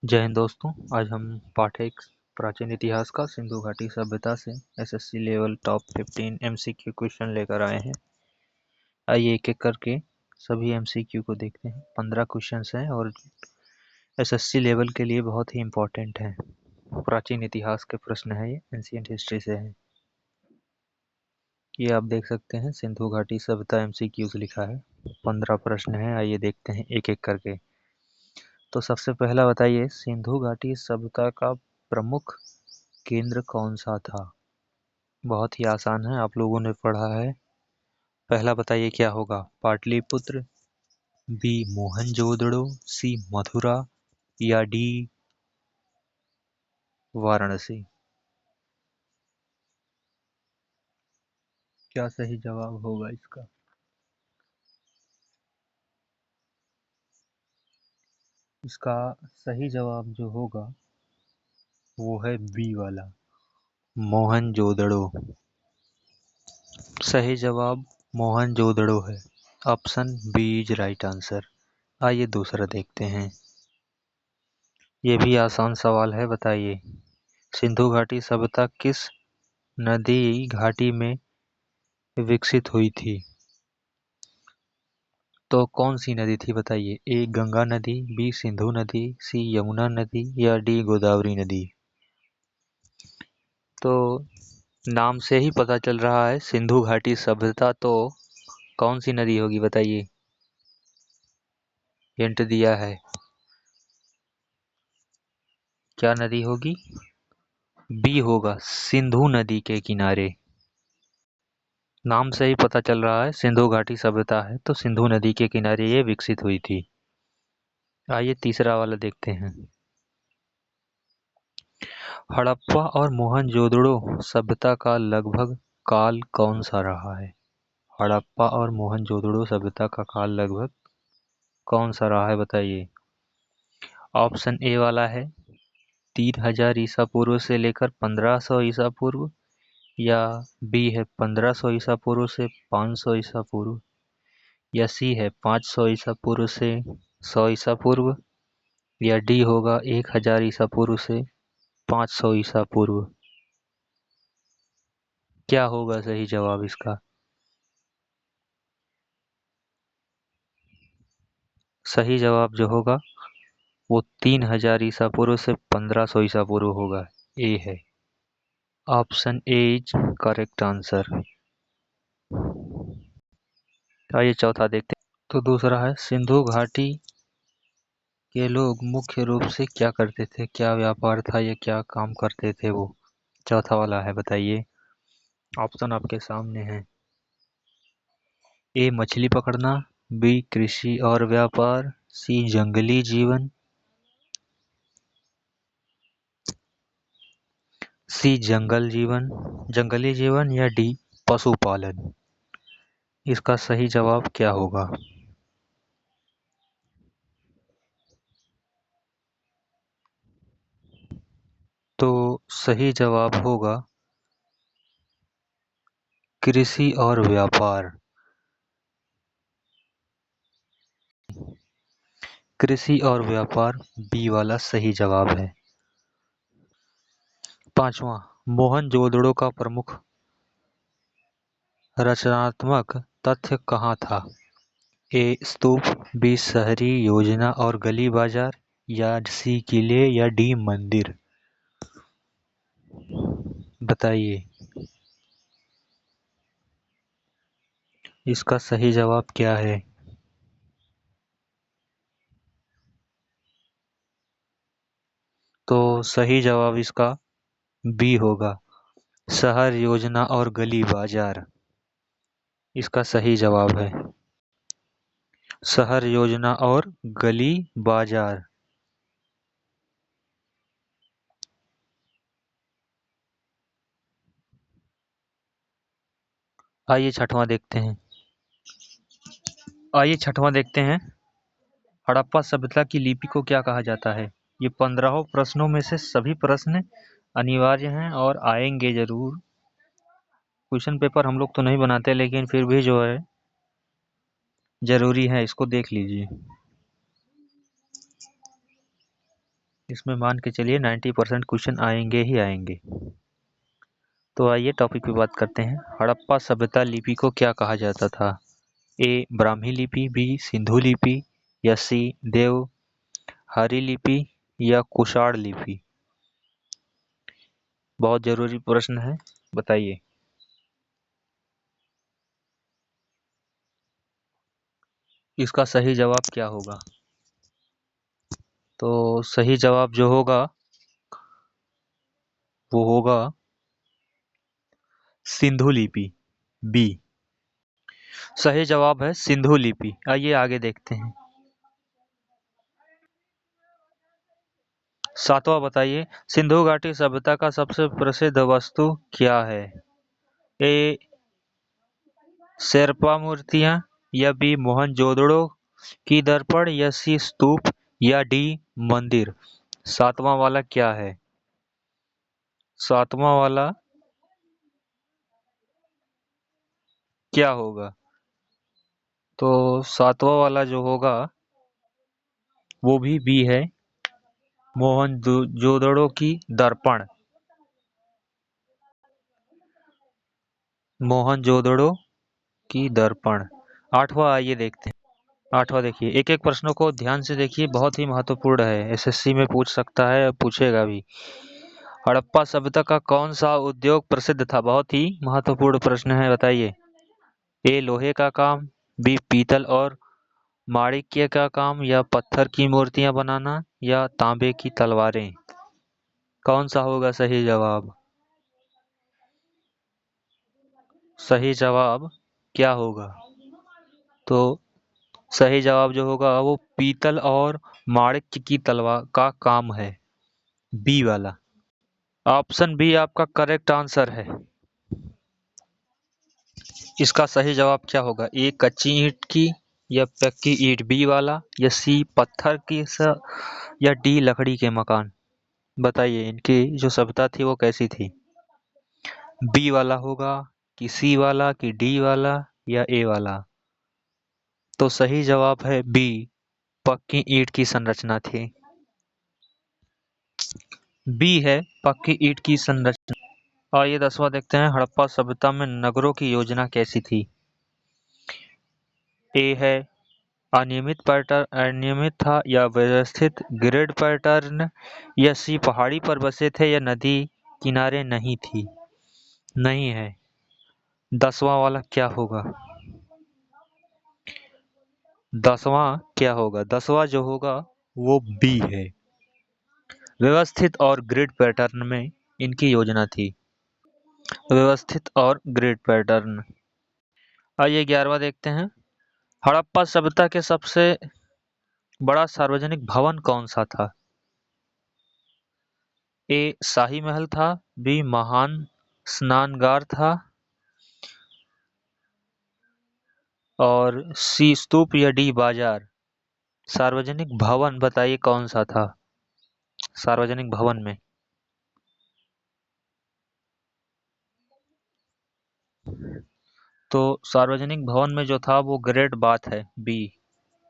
जय हिंद दोस्तों। आज हम पाठ एक प्राचीन इतिहास का सिंधु घाटी सभ्यता से SSC level top 15 MCQ question लेकर आए हैं। आइए एक एक करके सभी एमसीक्यू को देखते हैं। 15 क्वेश्चंस हैं और एसएससी लेवल के लिए बहुत ही इम्पोर्टेंट है। प्राचीन इतिहास के प्रश्न है, ये एंशिएंट हिस्ट्री से है। ये आप देख सकते हैं, सिंधु घाटी सभ्यता एमसीक्यूज लिखा है। 15 प्रश्न है, आइए देखते हैं एक एक करके। तो सबसे पहला बताइए, सिंधु घाटी सभ्यता का प्रमुख केंद्र कौन सा था? बहुत ही आसान है, आप लोगों ने पढ़ा है। पहला बताइए क्या होगा? पाटलिपुत्र, बी मोहनजोदड़ो, सी मथुरा या डी वाराणसी। क्या सही जवाब होगा इसका? इसका सही जवाब जो होगा वो है बी वाला, मोहनजोदड़ो। सही जवाब मोहनजोदड़ो है। Option B is right answer. आइए दूसरा देखते हैं। ये भी आसान सवाल है, बताइए सिंधु घाटी सभ्यता किस नदी घाटी में विकसित हुई थी? तो कौन सी नदी थी बताइए? ए गंगा नदी, बी सिंधु नदी, सी यमुना नदी या डी गोदावरी नदी। तो नाम से ही पता चल रहा है सिंधु घाटी सभ्यता, तो कौन सी नदी होगी बताइए? हिंट दिया है, क्या नदी होगी? बी होगा, सिंधु नदी के किनारे। नाम से ही पता चल रहा है सिंधु घाटी सभ्यता है, तो सिंधु नदी के किनारे ये विकसित हुई थी। आइए तीसरा वाला देखते हैं। हड़प्पा और मोहनजोदड़ो सभ्यता का लगभग काल कौन सा रहा है? हड़प्पा और मोहनजोदड़ो सभ्यता का काल लगभग कौन सा रहा है बताइए? ऑप्शन ए वाला है 3000 ईसा पूर्व से लेकर 1500 ईसा पूर्व, या बी है 1500 ईसा पूर्व से 500 ईसा पूर्व, या सी है 500 ईसा पूर्व से 100 ईसा पूर्व, या डी होगा 1000 ईसा पूर्व से 500 ईसा पूर्व। क्या होगा सही जवाब इसका? सही जवाब जो होगा वो 3000 ईसा पूर्व से 1500 ईसा पूर्व होगा। ए है, option A is correct answer. आइए चौथा देखते हैं। तो दूसरा है, सिंधु घाटी के लोग मुख्य रूप से क्या करते थे? क्या व्यापार था या क्या काम करते थे वो? चौथा वाला है, बताइए। ऑप्शन आपके सामने है। ए मछली पकड़ना, बी कृषि और व्यापार, सी जंगली जीवन, सी जंगली जीवन, या डी पशुपालन। इसका सही जवाब क्या होगा? तो सही जवाब होगा कृषि और व्यापार। कृषि और व्यापार बी वाला सही जवाब है। पांचवा, मोहनजोदड़ो का प्रमुख रचनात्मक तथ्य कहाँ था? ए स्तूप, बी शहरी योजना और गली बाजार, या सी किले, या डी मंदिर। बताइए इसका सही जवाब क्या है? तो सही जवाब इसका बी होगा, शहर योजना और गली बाजार। इसका सही जवाब है शहर योजना और गली बाजार। आइए छठवां देखते हैं। हड़प्पा सभ्यता की लिपि को क्या कहा जाता है? ये 15 प्रश्नों में से सभी प्रश्न अनिवार्य हैं और आएंगे जरूर। क्वेश्चन पेपर हम लोग तो नहीं बनाते, लेकिन फिर भी जो है जरूरी है, इसको देख लीजिए। इसमें मान के चलिए 90% क्वेश्चन आएंगे ही आएंगे। तो आइए टॉपिक पे बात करते हैं। हड़प्पा सभ्यता लिपि को क्या कहा जाता था? ए ब्राह्मी लिपि, बी सिंधु लिपि, या सी देवहरी लिपि, या कुषाण लिपि? बहुत जरूरी प्रश्न है, बताइए। इसका सही जवाब क्या होगा? तो सही जवाब जो होगा वो होगा सिंधु लिपि, बी। सही जवाब है सिंधु लिपि। आइए आगे देखते हैं। सातवां बताइए, सिंधु घाटी सभ्यता का सबसे प्रसिद्ध वस्तु क्या है? ए शेरपा मूर्तियां, या बी मोहनजोदड़ो की दर्पण, या सी स्तूप, या डी मंदिर? सातवां वाला क्या है? सातवां वाला क्या होगा? तो सातवां वाला जो होगा वो भी बी है, मोहनजोदड़ो की दर्पण। मोहनजोदड़ो की दर्पण। आठवां आइए देखते हैं। आठवां देखिए, एक एक प्रश्नों को ध्यान से देखिए, बहुत ही महत्वपूर्ण है, एसएससी में पूछ सकता है, पूछेगा भी। हड़प्पा सभ्यता का कौन सा उद्योग प्रसिद्ध था? बहुत ही महत्वपूर्ण प्रश्न है, बताइए। ए लोहे का काम, बी पीतल और माणिक्य का काम, या पत्थर की मूर्तियां बनाना, या तांबे की तलवारें? कौन सा होगा सही जवाब? सही जवाब क्या होगा? तो सही जवाब जो होगा वो पीतल और माणिक्य की तलवार का काम है, बी वाला। ऑप्शन बी आपका करेक्ट आंसर है। इसका सही जवाब क्या होगा? ए कच्ची ईंट की, या पक्की ईंट, बी वाला, या सी पत्थर की या डी लकड़ी के मकान? बताइए इनकी जो सभ्यता थी वो कैसी थी? बी वाला होगा कि सी वाला कि डी वाला या ए वाला? तो सही जवाब है बी, पक्की ईंट की संरचना थी। बी है पक्की ईंट की संरचना। आइए 10वां देखते हैं, हड़प्पा सभ्यता में नगरों की योजना कैसी थी? ए है अनियमित पैटर्न, अनियमित था, या व्यवस्थित ग्रिड पैटर्न, या सी पहाड़ी पर बसे थे, या नदी किनारे नहीं थी? नहीं है। 10वां वाला क्या होगा? 10वां क्या होगा? 10वां जो होगा वो बी है, व्यवस्थित और ग्रिड पैटर्न में इनकी योजना थी। व्यवस्थित और ग्रिड पैटर्न। आइए 11वां देखते हैं, हड़प्पा सभ्यता के सबसे बड़ा सार्वजनिक भवन कौन सा था? ए शाही महल था, बी महान स्नानगार था, और सी स्तूप, या डी बाजार? सार्वजनिक भवन बताइए कौन सा था सार्वजनिक भवन में? तो सार्वजनिक भवन में जो था वो ग्रेट बाथ है, बी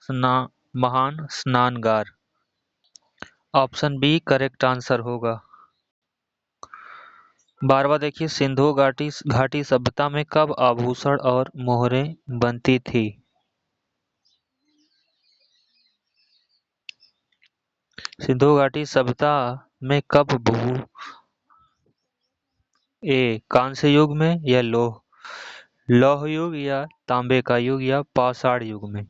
स्ना महान स्नानगार। ऑप्शन बी करेक्ट आंसर होगा। 12वां देखिए, सिंधु घाटी घाटी सभ्यता में कब आभूषण और मोहरें बनती थी? सिंधु घाटी सभ्यता में कब भू ए कांस्य युग में, या लौह युग, या तांबे का युग, या पाषाण युग में?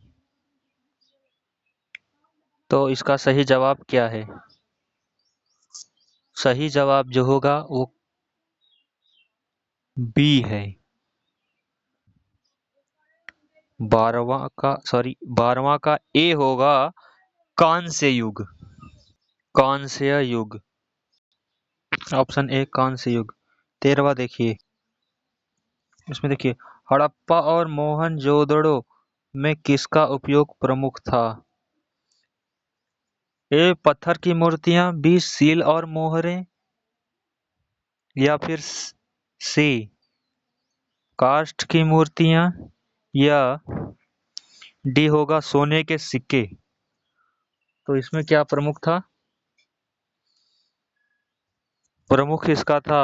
तो इसका सही जवाब क्या है? सही जवाब जो होगा वो बी है, 12वां का ए होगा कांस्य युग। कांस्य युग। ऑप्शन ए कांस्य युग। 13वां देखिए, इसमें देखिए, हड़प्पा और मोहनजोदड़ो में किसका उपयोग प्रमुख था? ए पत्थर की मूर्तियां, बी सील और मोहरें, या फिर सी काष्ठ की मूर्तियां, या डी होगा सोने के सिक्के? तो इसमें क्या प्रमुख था? प्रमुख इसका था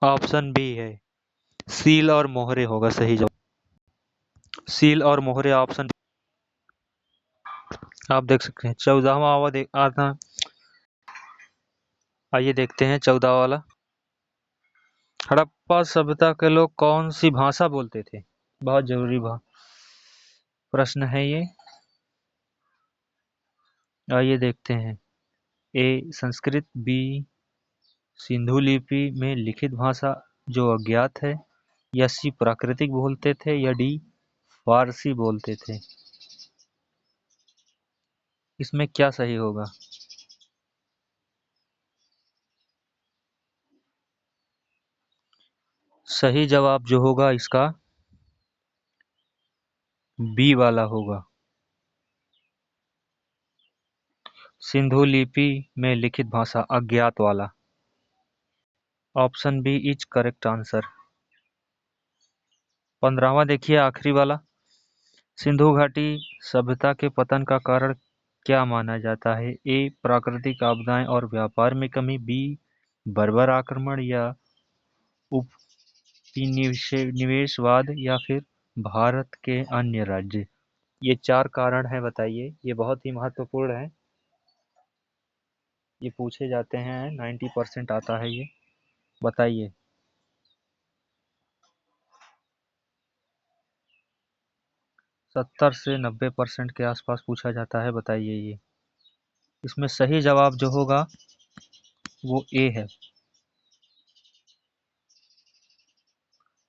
ऑप्शन बी है, सील और मोहरे होगा सही जवाब। सील और मोहरे ऑप्शन। आप देख सकते हैं 14वां आता। आइए देखते हैं 14 वाला। हड़प्पा सभ्यता के लोग कौन सी भाषा बोलते थे? बहुत जरूरी प्रश्न है ये। आइए देखते हैं। ए संस्कृत, बी सिंधु लिपि में लिखित भाषा जो अज्ञात है, या सी प्राकृतिक बोलते थे, या डी फारसी बोलते थे। इसमें क्या सही होगा? सही जवाब जो होगा इसका बी वाला होगा, सिंधु लिपि में लिखित भाषा अज्ञात वाला। Option B is correct answer. 15वां देखिए आखिरी वाला। सिंधु घाटी सभ्यता के पतन का कारण क्या माना जाता है? ए प्राकृतिक आपदाएं और व्यापार में कमी, बी बर्बर आक्रमण या उपनिवेशवाद, या फिर भारत के अन्य राज्य। ये 4 कारण हैं, बताइए। ये बहुत ही महत्वपूर्ण है, ये पूछे जाते हैं, 90% आता है ये। बताइए। 70 से 90% के आसपास पूछा जाता है, बताइए ये। इसमें सही जवाब जो होगा वो ए है,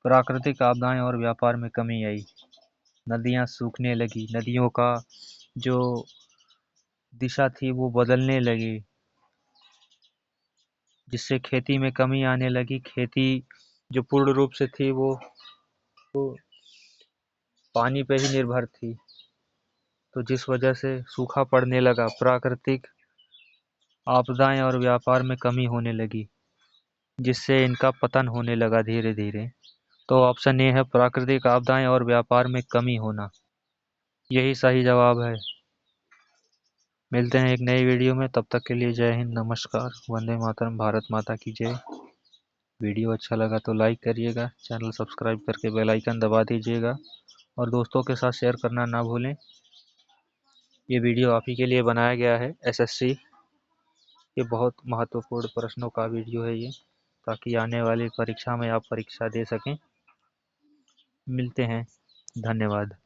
प्राकृतिक आपदाएं और व्यापार में कमी आई। नदियां सूखने लगी, नदियों का जो दिशा थी वो बदलने लगी, जिससे खेती में कमी आने लगी। खेती जो पूर्ण रूप से थी वो पानी पे ही निर्भर थी, तो जिस वजह से सूखा पड़ने लगा, प्राकृतिक आपदाएं और व्यापार में कमी होने लगी, जिससे इनका पतन होने लगा धीरे धीरे। तो ऑप्शन ए है, प्राकृतिक आपदाएं और व्यापार में कमी होना, यही सही जवाब है। मिलते हैं एक नई वीडियो में, तब तक के लिए जय हिंद, नमस्कार, वंदे मातरम, भारत माता की जय। वीडियो अच्छा लगा तो लाइक करिएगा, चैनल सब्सक्राइब करके बेल आइकन दबा दीजिएगा, और दोस्तों के साथ शेयर करना ना भूलें। ये वीडियो आप ही के लिए बनाया गया है, एसएससी के बहुत महत्वपूर्ण प्रश्नों का वीडियो है ये, ताकि आने वाली परीक्षा में आप परीक्षा दे सकें। मिलते हैं, धन्यवाद।